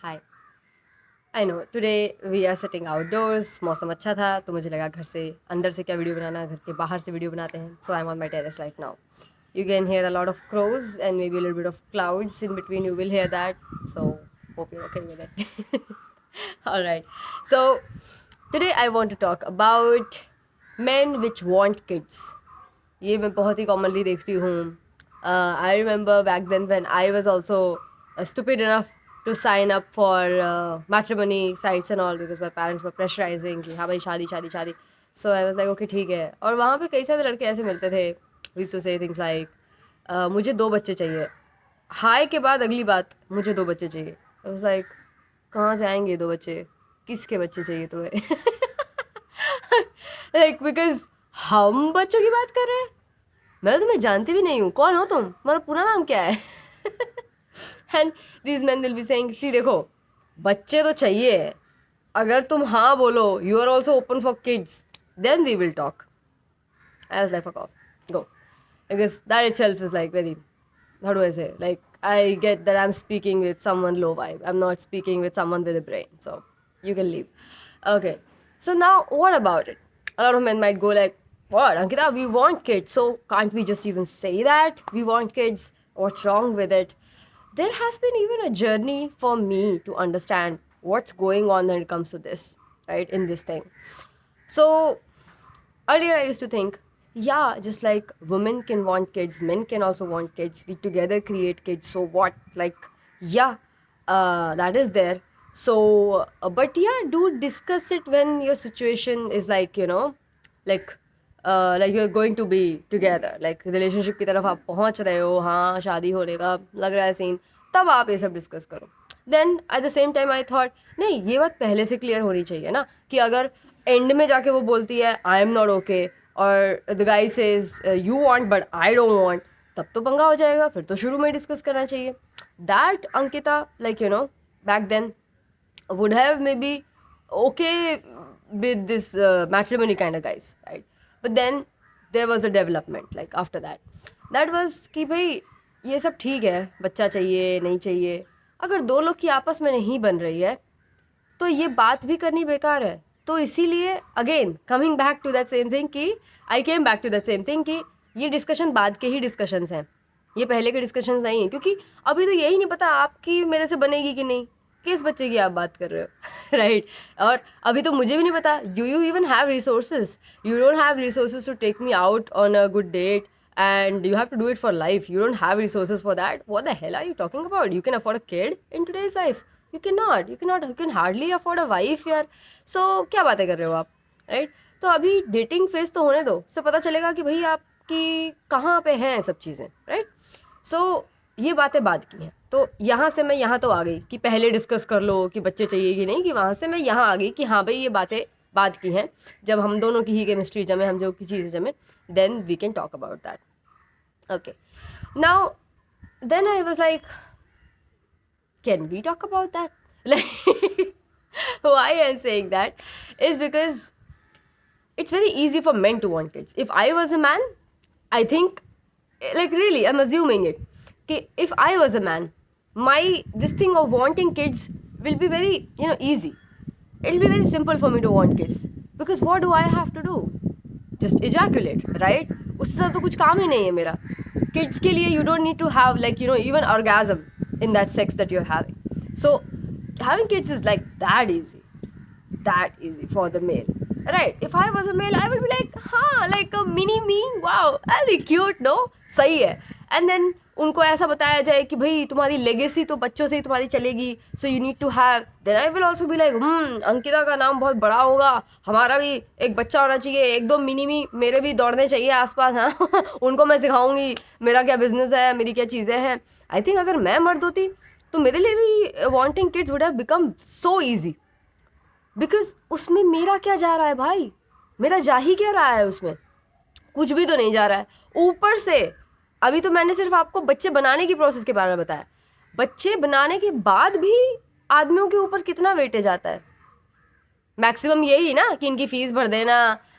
Hi. I know today we are sitting outdoors, मौसम अच्छा था तो मुझे लगा घर से अंदर से क्या वीडियो बनाना, घर के बाहर से वीडियो बनाते हैं. So I am on my terrace right now. You can hear a lot of crows and maybe a little bit of clouds in between. You will hear that. So, hope you're okay with it. All right. So, today I want to talk about men which want kids. ये मैं बहुत ही commonly देखती हूँ. I remember back then when I was also stupid enough to sign up for matrimony sites and all because my parents were pressurizing कि हाँ भाई शादी शादी शादी. So I was like okay ठीक है. और वहाँ पे कई सारे लड़के ऐसे मिलते थे. We used to say things like मुझे 2 बच्चे चाहिए. हाय के बाद अगली बात मुझे 2 बच्चे चाहिए. I was like कहाँ से आएंगे 2 बच्चे? किसके बच्चे चाहिए तुम्हें? लाइक बिकॉज हम बच्चों की बात कर रहे हैं. मैं तो तुम्हें जानती भी नहीं हूँ. कौन हो तुम? तुम्हारा पूरा नाम क्या है? And these man will be saying see देखो बच्चे तो चाहिए. अगर तुम हाँ बोलो you are also open for kids then we will talk. I was like fuck off go. Because that itself is like very, how do I say, like I get that I'm speaking with someone low vibe. I'm not speaking with someone with a brain. So you can leave. Okay. So now what about it? A lot of men might go like, what, Ankita, we want kids. So can't we just even say that we want kids? What's wrong with it? There has been even a journey for me to understand what's going on when it comes to this, right? In this thing. So earlier I used to think, yeah, just like women can want kids, men can also want kids. We together create kids. So what? Like, yeah, that is there. So, but yeah, do discuss it when your situation is like, like you're going to be together. Like relationship की तरफ आप पहुंच रहे हो, हाँ शादी होने का लग रहा है सीन, तब आप ये सब डिस्कस करो. Then at the same time I thought नहीं ये बात पहले से क्लियर होनी चाहिए ना कि अगर एंड में जाके वो बोलती है आई एम नॉट ओके और the guy says you want but I don't want, तब तो पंगा हो जाएगा. फिर तो शुरू में डिस्कस करना चाहिए. That Ankita like back then would have maybe okay with this matrimony kind of guys, right? But then there was a development like after that was कि भाई ये सब ठीक है, बच्चा चाहिए नहीं चाहिए. अगर दो लोग की आपस में नहीं बन रही है तो ये बात भी करनी बेकार है. तो इसीलिए again coming back to that same thing कि I came back to that same thing कि ये डिस्कशन बाद के ही डिस्कशंस हैं, ये पहले के डिस्कशंस नहीं हैं. क्योंकि अभी तो यही नहीं पता आपकी मेरे से बनेगी कि नहीं, किस बच्चे की आप बात कर रहे हो. राइट. और अभी तो मुझे भी नहीं पता you even have resources. You don't have resources to take me out on a good date and you have to do it for life. You don't have resources for that. What the hell are you talking about? You can afford a kid in today's life. You can hardly afford a wife यार. So क्या बातें कर रहे हो आप, right? तो अभी dating phase तो होने दो, उससे पता चलेगा कि भाई आपकी कहाँ पे हैं सब चीज़ें, राइट? सो ये बातें बाद की हैं. तो यहाँ से मैं यहाँ तो आ गई कि पहले डिस्कस कर लो कि बच्चे चाहिए कि नहीं, कि वहाँ से मैं यहाँ आ गई कि हाँ भाई ये बातें बाद की हैं. जब हम दोनों की ही केमिस्ट्री जमे, हम जो की चीज़ें जमे, then we can talk about that. Okay. Now then I was like can we talk about that? Like, why I'm saying that is because it's very easy for men to want kids. If I was a man, I think, like really, I'm assuming it. If I was a man, this thing of wanting kids will be very, easy. It'll be very simple for me to want kids. Because what do I have to do? Just ejaculate, right? उससे तो कुछ काम ही नहीं है मेरा. Kids के लिए you don't need to have like, even orgasm in that sex that you're having. So having kids is like that easy for the male, right? If I was a male I would be like like a mini me, wow, that'll be cute, no? सही है. And then उनको ऐसा बताया जाए कि भाई तुम्हारी legacy तो बच्चों से ही तुम्हारी चलेगी, so you need to have, then I will also be like Ankita का नाम बहुत बड़ा होगा, हमारा भी एक बच्चा होना चाहिए, एक दो मिनी मी मेरे भी दौड़ने चाहिए आसपास. हाँ उनको मैं सिखाऊंगी मेरा क्या बिजनेस है, मेरी क्या चीज़ें हैं. आई थिंक अगर मैं मर्द होती तो मेरे लिए भी wanting kids would have become so easy. Because उसमें मेरा क्या जा रहा है भाई, मेरा जा ही क्या रहा है, उसमें कुछ भी तो नहीं जा रहा है. ऊपर से अभी तो मैंने सिर्फ आपको बच्चे बनाने की प्रोसेस के बारे में बताया. बच्चे बनाने के बाद भी आदमियों के ऊपर कितना वेटेज आता है. मैक्सिमम यही ना कि इनकी फीस भर देना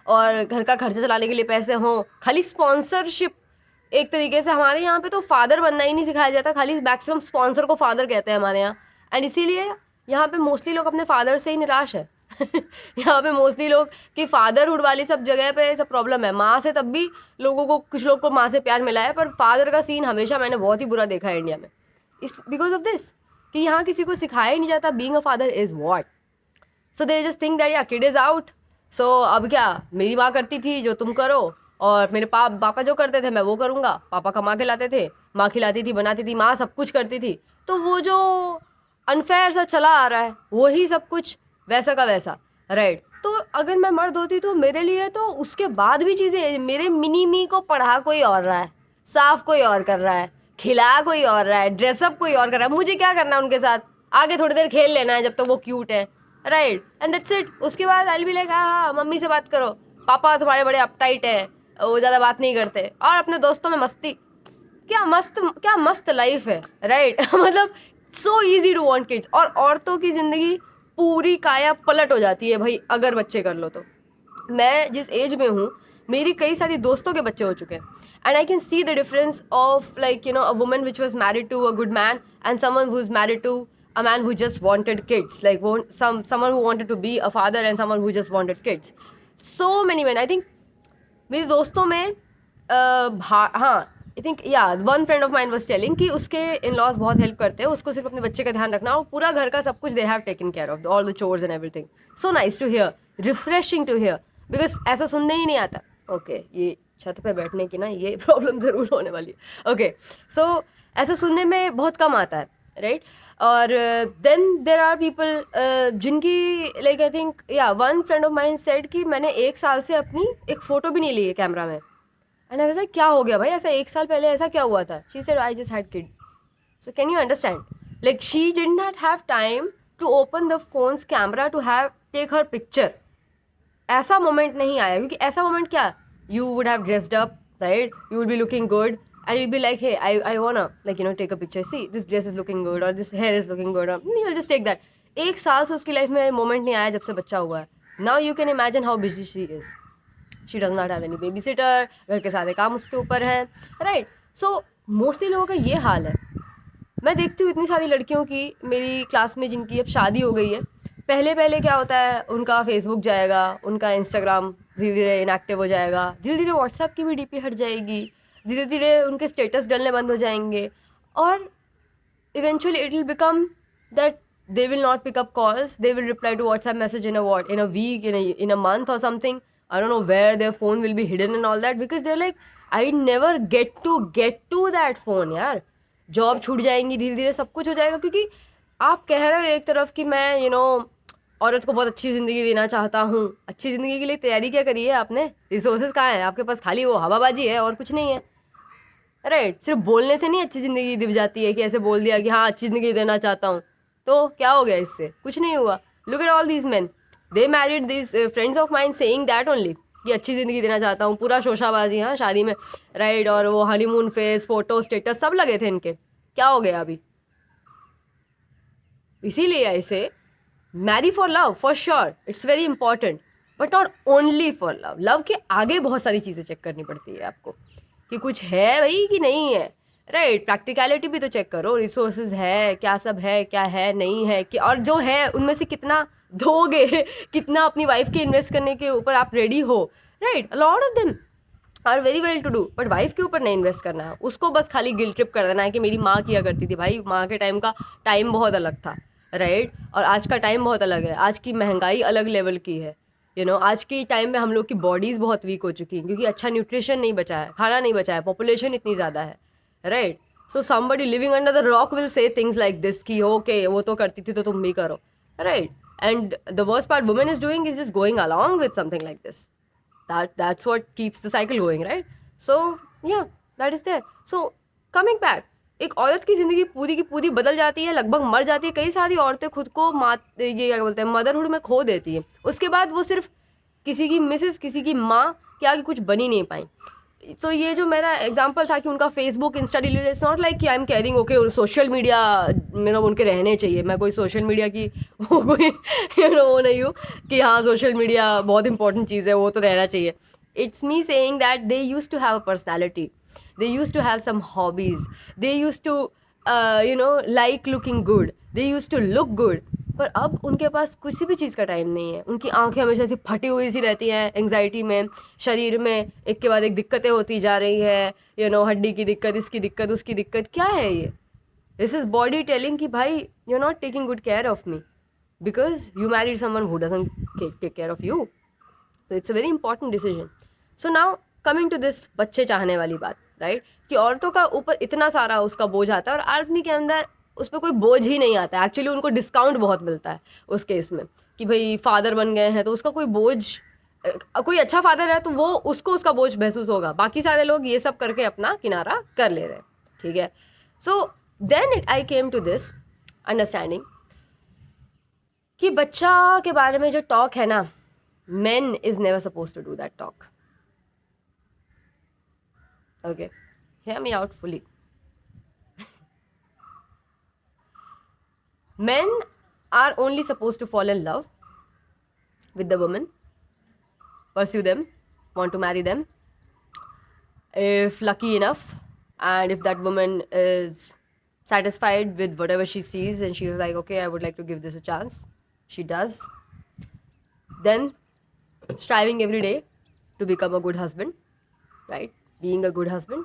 और घर का खर्चा चलाने के लिए पैसे हों. खाली स्पॉन्सरशिप एक तरीके से हमारे यहाँ पे तो फादर बनना ही नहीं सिखाया जाता, खाली मैक्सिमम स्पॉन्सर को फादर कहते हैं हमारे यहाँ. एंड इसीलिए यहाँ पे मोस्टली लोग अपने फादर से ही निराश है यहाँ पे मोस्टली लोग कि फादरहुड वाली सब जगह पे सब प्रॉब्लम है। माँ से तब भी लोगों को, कुछ लोग को माँ से प्यार मिला है, पर फादर का सीन हमेशा मैंने बहुत ही बुरा देखा है इंडिया में, इस बिकॉज ऑफ दिस कि यहाँ किसी को सिखाया ही नहीं जाता being a father is what. So they just think that या किड इज आउट, सो अब क्या, मेरी माँ करती थी जो तुम करो, और मेरे पापा जो करते थे मैं वो करूँगा। पापा कमा के लाते थे, माँ खिलाती थी, बनाती थी, माँ सब कुछ करती थी। तो वो जो अनफेयर सा चला आ रहा है वही सब कुछ वैसा का वैसा, राइट। तो अगर मैं मर्द होती तो मेरे लिए तो उसके बाद भी चीज़ें, मेरे मिनी मी को पढ़ा कोई और रहा है, साफ कोई और कर रहा है, खिला कोई और रहा है, ड्रेसअप कोई और कर रहा है, मुझे क्या करना है उनके साथ, आगे थोड़ी देर खेल लेना है जब तक तो वो क्यूट है, राइट, एंड दैट्स इट। उसके बाद आई विल बी लाइक हाँ मम्मी से बात करो, पापा तुम्हारे बड़े अपटाइट है, वो ज़्यादा बात नहीं करते, और अपने दोस्तों में मस्ती। क्या मस्त लाइफ है, राइट मतलब so easy to want kids. और औरतों की ज़िंदगी पूरी काया पलट हो जाती है भाई अगर बच्चे कर लो तो। मैं जिस एज में हूँ, मेरी कई सारी दोस्तों के बच्चे हो चुके हैं, and I can see the difference of like a woman which was married to a good man and someone who is married to a man who just wanted kids, like someone who wanted to be a father and someone who just wanted kids. So many men, I think मेरे दोस्तों में हाँ, I think या one friend of mine was telling कि उसके in laws बहुत help करते हैं उसको, सिर्फ अपने बच्चे का ध्यान रखना, और पूरा घर का सब कुछ they have taken care of all the chores and everything. So nice to hear, refreshing to hear, because ऐसा सुनने ही नहीं आता। ओके ये छत पे बैठने की ना ये प्रॉब्लम ज़रूर होने वाली है। ओके सो ऐसा सुनने में बहुत कम आता है, राइट। और देन देर आर पीपल जिनकी लाइक आई थिंक या one friend of mine said कि मैंने 1 साल से अपनी एक फ़ोटो भी नहीं ली है कैमरा में। एंड आई वाज लाइक क्या हो गया भाई, ऐसा 1 साल पहले ऐसा क्या हुआ था? She said I just had kid. So can you understand, like she did not have time to open the phones camera to have take her picture. ऐसा मोमेंट नहीं आया, क्योंकि ऐसा मोमेंट क्या, you would have dressed up, right, you will be looking good and you'll be like, hey, I wanna like take a picture, see this dress is looking good or this hair is looking good, or you'll just take that। 1 साल से उसकी life में moment नहीं आया जब से बच्चा हुआ है। Now you can imagine how busy she is, she does not have any baby sitter, घर के सारे काम उसके ऊपर हैं, राइट। सो मोस्टली लोगों का ये हाल है। मैं देखती हूँ इतनी सारी लड़कियों की मेरी क्लास में जिनकी अब शादी हो गई है, पहले पहले क्या होता है, उनका फेसबुक जाएगा, उनका इंस्टाग्राम धीरे धीरे इनएक्टिव हो जाएगा, धीरे धीरे व्हाट्सएप की भी डीपी हट जाएगी, धीरे धीरे उनके स्टेटस डलने बंद हो जाएंगे, और eventually it will become that they will not pick up calls, they will reply to WhatsApp message in a week, in a month or something. I don't know where their phone will be hidden and all that, because they're like I never get to that phone यार। Job छूट जाएंगी, धीरे धीरे सब कुछ हो जाएगा, क्योंकि आप कह रहे हो एक तरफ कि मैं औरत को बहुत अच्छी ज़िंदगी देना चाहता हूँ। अच्छी ज़िंदगी के लिए तैयारी क्या करी है आपने? रिसोर्सेज कहाँ है आपके पास? खाली वो हवाबाजी है और कुछ नहीं है, राइट। सिर्फ बोलने से नहीं अच्छी ज़िंदगी दिख जाती है कि ऐसे बोल दिया कि हाँ अच्छी ज़िंदगी देना चाहता हूँ, तो क्या हो गया इससे? कुछ नहीं हुआ। Look at all these man, they married this friends of mind saying that only कि अच्छी ज़िंदगी देना चाहता हूँ, पूरा शोशाबाजी हाँ शादी में, राइट। और वो हनीमून फेस, फोटो, स्टेटस सब लगे थे इनके, क्या हो गया अभी? इसीलिए ऐसे marry for love, for sure it's very important, but not only for love. Love के आगे बहुत सारी चीज़ें चेक करनी पड़ती है आपको कि कुछ है भाई कि नहीं है, राइट। प्रैक्टिकलिटी भी तो चेक करो, रिसोर्सेज है क्या, सब है क्या है नहीं है कि, और जो है उनमें से कितना दोगे कितना अपनी वाइफ के इन्वेस्ट करने के ऊपर आप रेडी हो, right. A lot of them are very well to do, but wife के ऊपर नहीं इन्वेस्ट करना है, उसको बस खाली गिल्ट ट्रिप कर देना है कि मेरी माँ किया करती थी। भाई माँ के टाइम का टाइम बहुत अलग था, राइट, और आज का टाइम बहुत अलग है। आज की महंगाई अलग लेवल की है, आज के टाइम में हम लोग की बॉडीज़ बहुत वीक हो चुकी हैं, क्योंकि अच्छा न्यूट्रिशन नहीं बचा है, खाना नहीं बचा है, पॉपुलेशन इतनी ज़्यादा है, right. So somebody living under the rock will say things like this कि ओके वो तो करती थी तो तुम भी करो, right. And the worst part women is doing is just going along with something like this, that's what keeps the cycle going, right? So yeah, that is there. So coming back, एक औरत की ज़िंदगी पूरी की पूरी बदल जाती है, लगभग मर जाती है। कई सारी औरतें खुद को ये क्या बोलते हैं मदरहुड में खो देती हैं, उसके बाद वो सिर्फ किसी की मिसेस, किसी की माँ के आगे कुछ बनी नहीं पाई। तो ये जो मेरा एग्जांपल था कि उनका Facebook, Insta delete, it's not like कि I am caring okay social media मतलब उनके रहने चाहिए। मैं कोई सोशल मीडिया की वो कोई वो नहीं हूँ कि हाँ सोशल मीडिया बहुत इंपॉर्टेंट चीज़ है, वो तो रहना चाहिए। It's me saying that they used to have a personality, they used to have some hobbies, they used to like looking good, they used to look good, पर अब उनके पास किसी भी चीज़ का टाइम नहीं है। उनकी आंखें हमेशा ऐसी फटी हुई सी रहती हैं, एंग्जाइटी में, शरीर में एक के बाद एक दिक्कतें होती जा रही है, हड्डी की दिक्कत, इसकी दिक्कत, उसकी दिक्कत। क्या है ये? दिस इज बॉडी टेलिंग कि भाई you are not taking good care of me because you married someone who doesn't take care of you. So it's a very important decision. So now coming to this बच्चे चाहने वाली बात, right, कि औरतों का ऊपर इतना सारा उसका बोझ आता है और आदमी के अंदर उस पर कोई बोझ ही नहीं आता है। एक्चुअली उनको डिस्काउंट बहुत मिलता है उस केस में कि भाई फादर बन गए हैं तो उसका कोई बोझ, कोई अच्छा फादर है तो वो उसको उसका बोझ महसूस होगा, बाकी सारे लोग ये सब करके अपना किनारा कर ले रहे हैं, ठीक है। So then it I came to this understanding कि बच्चा के बारे में जो टॉक है ना, men is never supposed to do that talk. Okay, hear me out fully. Men are only supposed to fall in love with the woman, pursue them, want to marry them, if lucky enough, and if that woman is satisfied with whatever she sees and she's like, okay, I would like to give this a chance, she does, then striving every day to become a good husband, right, being a good husband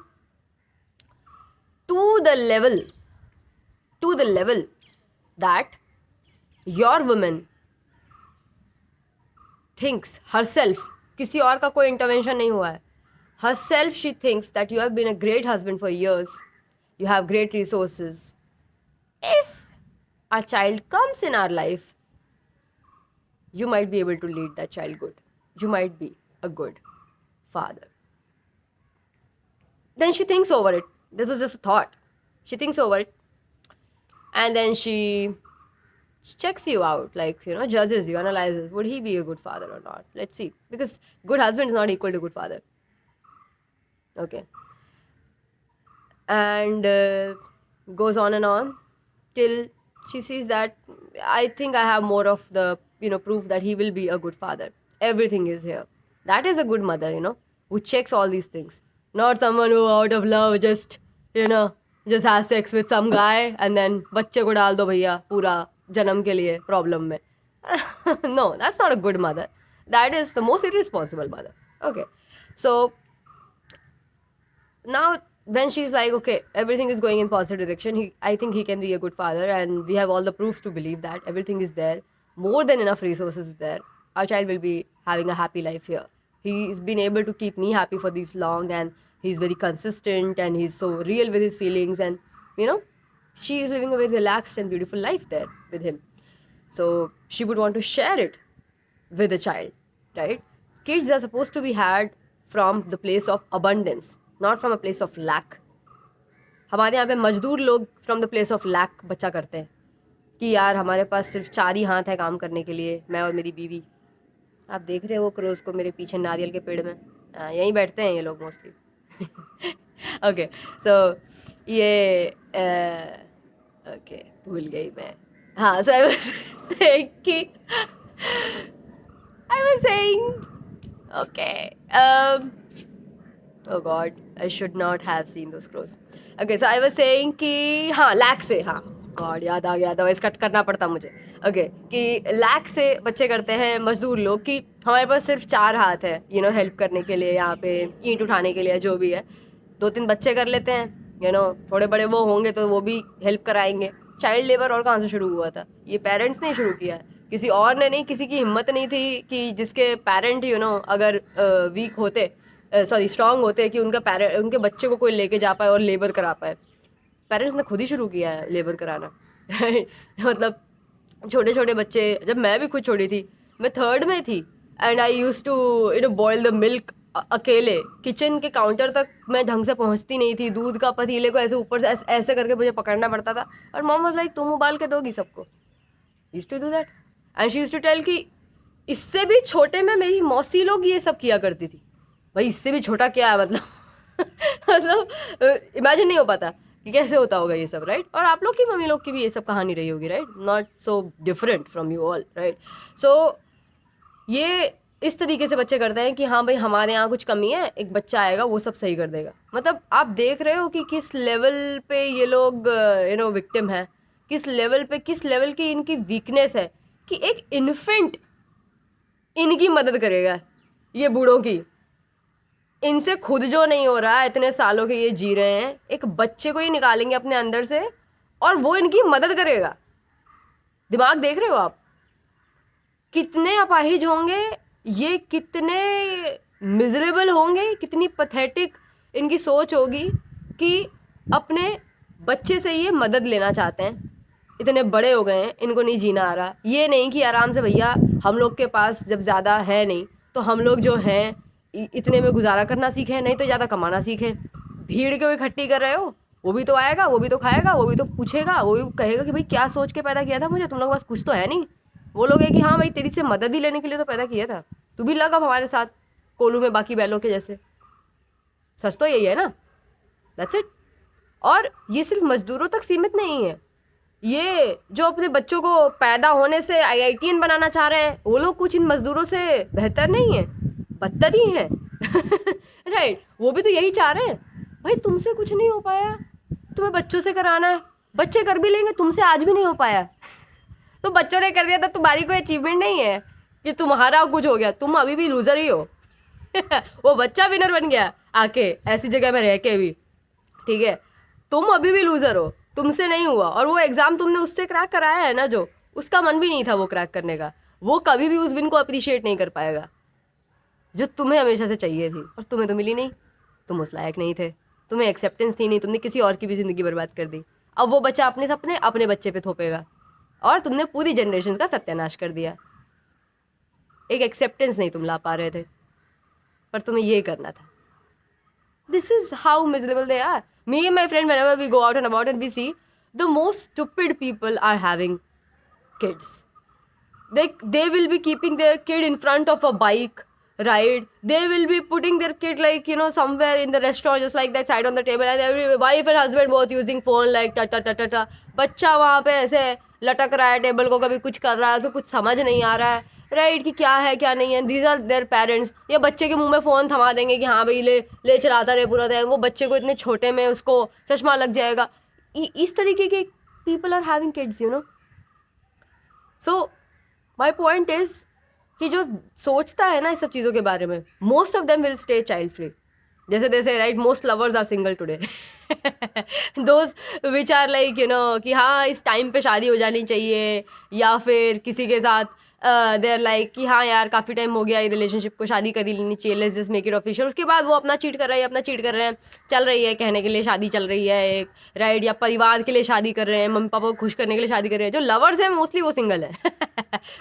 to the level that your woman thinks herself, किसी और का कोई intervention नहीं हुआ है, herself she thinks that you have been a great husband for years, you have great resources. If a child comes in our life, you might be able to lead that child good, you might be a good father. Then she thinks over it. This was just a thought. She thinks over it and then she checks you out, like, judges you, analyzes, would he be a good father or not? Let's see, because good husband is not equal to good father. Okay. And goes on and on till she sees that I think I have more of the proof that he will be a good father. Everything is here. That is a good mother, who checks all these things, not someone who out of love just just has sex with some guy and then बच्चे को डाल दो भैया पूरा जन्म के लिए problem में. No, that's not a good mother. That is the most irresponsible mother. Okay, so now when she's like, okay, everything is going in positive direction, I think he can be a good father and we have all the proofs to believe that everything is there, more than enough resources is there, our child will be having a happy life here. He's been able to keep me happy for this long and he's very consistent and he's so real with his feelings and she is living a very relaxed and beautiful life there with him. So she would want to share it with the child, right? Kids are supposed to be had from the place of abundance, not from a place of lack. हमारे यहाँ पे मजदूर लोग from the place of lack बच्चा करते हैं कि यार हमारे पास सिर्फ 4 ही हाथ है काम करने के लिए, मैं और मेरी बीवी. आप देख रहे हो क्रोज को मेरे पीछे नारियल के पेड़ में, यहीं बैठते हैं ये लोग मोस्टली. ओके, सो ये ओके भूल गई मैं. हाँ, सो आई वाज सेइंग कि I was saying okay, oh god, I should not have seen those crows. Okay, so I was saying कि हाँ लैक से, हाँ गॉड याद आ गया, अदरवाइज कट करना पड़ता मुझे. ओके, कि लैक से बच्चे करते हैं मजदूर लोग कि हमारे पास सिर्फ 4 हाथ है हेल्प करने के लिए, यहाँ पे ईंट उठाने के लिए, जो भी है 2-3 बच्चे कर लेते हैं, थोड़े बड़े वो होंगे तो वो भी हेल्प कराएंगे. चाइल्ड लेबर और कहाँ से शुरू हुआ था? ये पेरेंट्स ने शुरू किया है, किसी और ने नहीं. किसी की हिम्मत नहीं थी कि जिसके पेरेंट अगर वीक होते, सॉरी स्ट्रांग होते, कि उनके बच्चे को कोई लेके जा पाए और लेबर करा पाए. पेरेंट्स ने खुद ही शुरू किया है लेबर कराना. मतलब छोटे छोटे बच्चे, जब मैं भी खुद छोटी थी, मैं 3rd में थी and I use to boil the milk अकेले. किचन के काउंटर तक मैं ढंग से पहुंचती नहीं थी, दूध का पतीले को ऐसे ऊपर से ऐसे करके मुझे पकड़ना पड़ता था और मॉम वाज लाइक तुम उबाल के दोगी सबको. Use to do that and she use to tell कि इससे भी छोटे में मेरी मौसी लोग ये सब किया करती थी. भाई इससे भी छोटा क्या है, मतलब इमेजिन नहीं हो पाता कि कैसे होता होगा ये सब, राइट? और आप लोग की मम्मी लोग की भी ये सब कहानी रही होगी, right? Not so different from you all, right? So ये इस तरीके से बच्चे करते हैं कि हाँ भाई हमारे यहाँ कुछ कमी है, एक बच्चा आएगा वो सब सही कर देगा. मतलब आप देख रहे हो कि किस लेवल पे ये लोग विक्टिम है, किस लेवल की इनकी वीकनेस है कि एक इन्फेंट इनकी मदद करेगा, ये बूढ़ों की। इनसे खुद जो नहीं हो रहा है, इतने सालों के ये जी रहे हैं, एक बच्चे को ही निकालेंगे अपने अंदर से और वो इनकी मदद करेगा। दिमाग देख रहे हो आप? कितने अपाहिज होंगे ये, कितने मिजरेबल होंगे, कितनी पथेटिक इनकी सोच होगी कि अपने बच्चे से ये मदद लेना चाहते हैं। इतने बड़े हो गए हैं, इनको नहीं जीना आ रहा। ये नहीं कि आराम से भैया हम लोग के पास जब ज़्यादा है नहीं तो हम लोग जो हैं इतने में गुजारा करना सीखें, नहीं तो ज़्यादा कमाना सीखें। भीड़ क्यों इकट्ठी कर रहे हो? वो भी तो आएगा, वो भी तो खाएगा, वो भी तो पूछेगा, वो भी कहेगा कि भाई क्या सोच के पैदा किया था मुझे, तुम लोग के पास कुछ तो है नहीं। वो लोग है कि हाँ भाई तेरी से मदद ही लेने के लिए तो पैदा किया था, तू भी लग अब हमारे साथ कोलू में बाकी बैलों के जैसे। सच तो यही है ना, दैट्स इट। और ये सिर्फ मजदूरों तक सीमित नहीं है, ये जो अपने बच्चों को पैदा होने से IITian बनाना चाह रहे हैं, वो लोग कुछ इन मजदूरों से बेहतर नहीं है, बदतर ही है। राइट, वो भी तो यही चाह रहे हैं। भाई तुमसे कुछ नहीं हो पाया, तुम्हें बच्चों से कराना है, बच्चे कर भी लेंगे, तुमसे आज भी नहीं हो पाया। तो बच्चों ने कर दिया था, तुम्हारी कोई अचीवमेंट नहीं है कि तुम्हारा कुछ हो गया, तुम अभी भी लूजर ही हो। वो बच्चा विनर बन गया आके ऐसी जगह में रह के भी, ठीक है, तुम अभी भी लूजर हो, तुमसे नहीं हुआ। और वो एग्जाम तुमने उससे क्रैक कराया है ना, जो उसका मन भी नहीं था वो क्रैक करने का, वो कभी भी उस विन को अप्रिशिएट नहीं कर पाएगा जो तुम्हें हमेशा से चाहिए थी। और तुम्हें तो मिली नहीं, तुम उस लायक नहीं थे, तुम्हें एक्सेप्टेंस थी नहीं, तुमने किसी और की भी जिंदगी बर्बाद कर दी। अब वो बच्चा अपने सपने अपने बच्चे पे थोपेगा और तुमने पूरी जनरेशन का सत्यानाश कर दिया। एक एक्सेप्टेंस नहीं तुम ला पा रहे थे, पर तुम्हें ये करना था। This is how miserable they are. Me and my friend, whenever we go out and about and we see, the most stupid people are having kids. They will be keeping their kid in front of a bike, right? They will be putting their kid like, you know, somewhere in the restaurant, just like that, side on the table, and every wife and husband both using phone like ta ta ta ta ta. बच्चा वहाँ पे ऐसे लटक रहा है table को, कभी कुछ कर रहा है, उसे कुछ समझ नहीं आ रहा है, राइट, कि क्या है क्या नहीं है। These are their parents. या बच्चे के मुंह में फ़ोन थमा देंगे कि हाँ भाई ले ले चलाता रहे पूरा टाइम। वो बच्चे को इतने छोटे में उसको चश्मा लग जाएगा। इस तरीके के people are having kids, you know. So my point is कि जो सोचता है ना इस सब चीज़ों के बारे में, most of them will stay child free. जैसे जैसे right, most lovers are single today. Those which are like, you know, कि हाँ इस टाइम पे शादी हो जानी चाहिए, या फिर किसी के साथ दे आर लाइक कि हाँ यार काफ़ी टाइम हो गया ये रिलेशनशिप को, शादी कर ही लेनी चाहिए, let's just make it official. उसके बाद वो अपना चीट कर रहा है, अपना चीट कर रहे हैं, चल रही है कहने के लिए शादी चल रही है एक, राइट, या परिवार के लिए शादी कर रहे हैं, मम्मी पापा को खुश करने के लिए शादी कर रहे हैं। जो लवर्स हैं मोस्टली वो सिंगल है।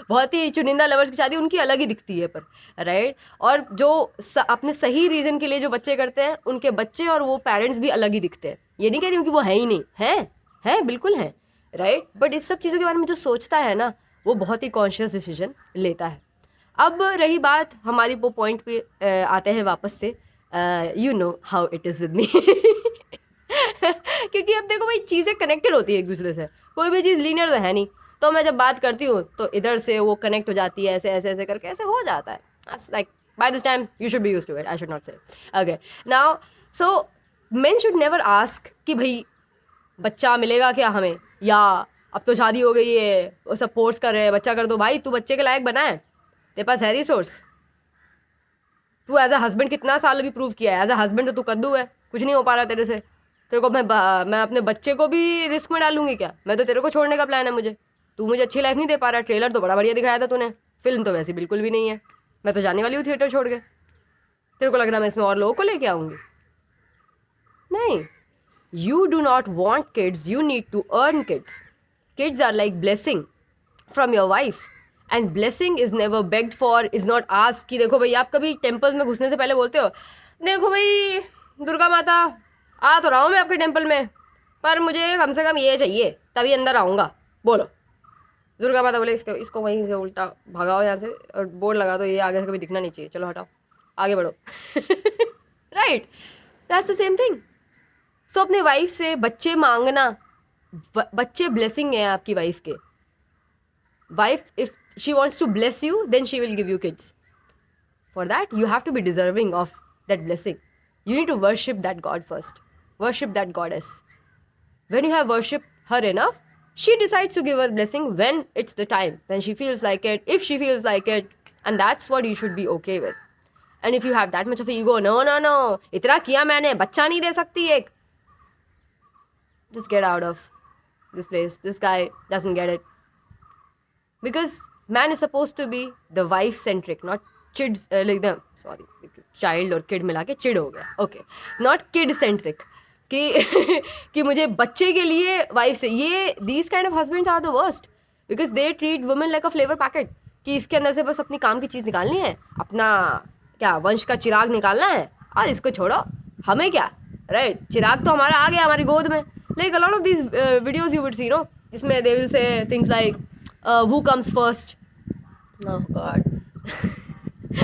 बहुत ही चुनिंदा लवर्स की शादी उनकी अलग ही दिखती है, पर राइट। और जो अपने सही रीज़न के लिए जो बच्चे करते हैं, उनके बच्चे और वो पेरेंट्स भी अलग ही दिखते हैं। ये नहीं कह रही हूँ कि वो है ही नहीं, है बिल्कुल है, राइट। बट इस सब चीज़ों के बारे में जो सोचता है ना, वो बहुत ही कॉन्शियस डिसीजन लेता है। अब रही बात हमारी वो पॉइंट पे आते हैं वापस से, you know how it is with me. क्योंकि अब देखो भाई, चीज़ें कनेक्टेड होती है एक दूसरे से, कोई भी चीज़ लीनियर तो है नहीं। तो मैं जब बात करती हूँ तो इधर से वो कनेक्ट हो जाती है, ऐसे ऐसे ऐसे करके ऐसे हो जाता है। Like by this time you should be used to it, I should not say. Okay, now so men should never ask कि भाई बच्चा मिलेगा क्या हमें, या अब तो शादी हो गई है वो सब फोर्स कर रहे हैं बच्चा कर दो। भाई तू बच्चे के लायक बना है, तेरे पास है रिसोर्स, तू एज अ हस्बैंड कितना साल अभी प्रूव किया है, एज अ हस्बैंड तो तू कद्दू है, कुछ नहीं हो पा रहा तेरे से। तेरे को मैं अपने बच्चे को भी रिस्क में डालूंगी क्या? मैं तो तेरे को छोड़ने का प्लान है मुझे, तू मुझे अच्छी लाइफ नहीं दे पा रहा। ट्रेलर तो बड़ा बढ़िया दिखाया था तूने, फिल्म तो वैसी बिल्कुल भी नहीं है। मैं तो जाने वाली हूँ थिएटर छोड़ के, तेरे को लग रहा मैं इसमें और लोगों को लेके आऊँगी? नहीं, you do not want kids, you need to earn kids. Kids are like blessing from your wife, and blessing is never begged for, is not asked। कि देखो भाई, आप कभी टेम्पल में घुसने से पहले बोलते हो देखो भाई दुर्गा माता आ तो रहा हूँ मैं आपके टेम्पल में, पर मुझे कम से कम ये चाहिए तभी अंदर आऊँगा, बोलो। दुर्गा माता बोले इसको वहीं से उल्टा भगाओ यहाँ से, और बोर्ड लगा दो ये आगे से कभी दिखना नहीं चाहिए, चलो हटाओ आगे बढ़ो। Right, that's the same thing. So अपने वाइफ से बच्चे मांगना, बच्चे ब्लेसिंग है आपकी वाइफ के। Wife if she wants to bless you then she will give you kids. For that you have to be deserving of that blessing. You need to worship that god first, worship that goddess. When you have worship her enough, she decides to give her blessing when it's the time, when she feels like it, if she feels like it, and that's what you should be okay with. And if you have that much of ego, no, इतना किया मैंने, बच्चा नहीं दे सकती एक, just get out of this place. This guy doesn't get it. Because man is supposed to be the wife centric, not chids like them, sorry, child और kid मिला के चिड हो गया, okay, not kid centric कि कि मुझे बच्चे के लिए वाइफ से, ये these kind of husbands are the worst because they treat women like a flavor packet कि इसके अंदर से बस अपनी काम की चीज़ निकालनी है, अपना क्या वंश का चिराग निकालना है और इसको छोड़ो, हमें क्या, राइट, चिराग तो हमारा आ गया हमारी गोद में. Like a lot of these videos you would see, no, जिसमें they will say things like who comes first, oh god,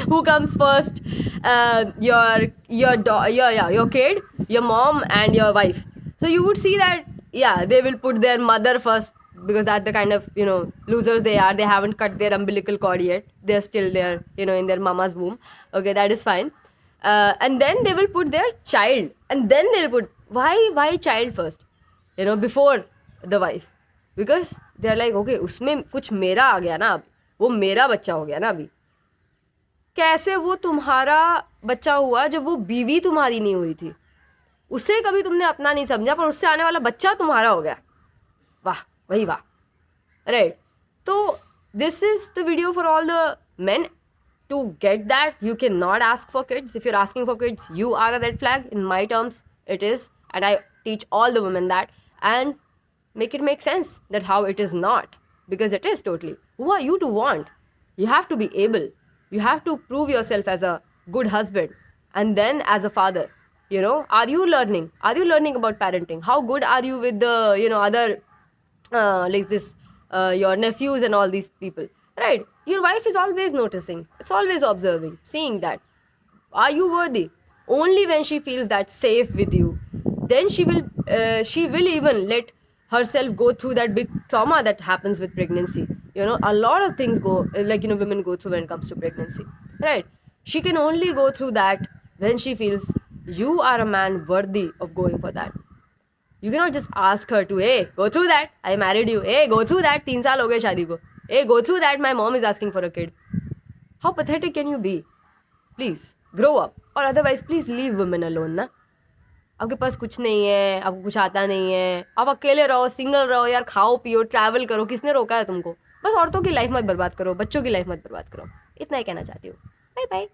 who comes first, your kid, your mom and your wife. So you would see that, yeah, they will put their mother first because that's the kind of, you know, losers they are. They haven't cut their umbilical cord yet, they're still there, you know, in their mama's womb. Okay, that is fine. And then they will put their child, and then they'll put, why child first, you know, before the wife, because they're like, okay, उसमें कुछ मेरा आ गया ना, अब वो मेरा बच्चा हो गया ना. अभी कैसे वो तुम्हारा बच्चा हुआ जब वो बीवी तुम्हारी नहीं हुई थी, उसे कभी तुमने अपना नहीं समझा, पर उससे आने वाला बच्चा तुम्हारा हो गया. वाह वही वाह, राइट. तो this is the video for all the men. To get that, you cannot ask for kids. If you're asking for kids, you are a red flag. In my terms, it is. And I teach all the women that. And make it make sense that how it is not. Because it is totally. Who are you to want? You have to be able. You have to prove yourself as a good husband. And then as a father. You know, are you learning? Are you learning about parenting? How good are you with the, you know, other, like this, your nephews and all these people? Right? Your wife is always noticing. It's always observing, seeing that. Are you worthy? Only when she feels that safe with you, then she will even let herself go through that big trauma that happens with pregnancy. You know, a lot of things go, like, you know, women go through when it comes to pregnancy. Right? She can only go through that when she feels you are a man worthy of going for that. You cannot just ask her to, hey, go through that. I married you. Hey, go through that. 3 साल हो गए शादी को. Hey, go through that. My mom is asking for a kid. How pathetic can you be? Please, grow up. Or otherwise, please leave women alone, ना. आपके पास कुछ नहीं है, आपको कुछ आता नहीं है, आप अकेले रहो, सिंगल रहो यार, खाओ पियो, ट्रैवल करो, किसने रोका है तुमको? बस औरतों की लाइफ मत बर्बाद करो, बच्चों की लाइफ मत बर्बाद करो. इतना ही कहना चाहती हूँ. Bye bye.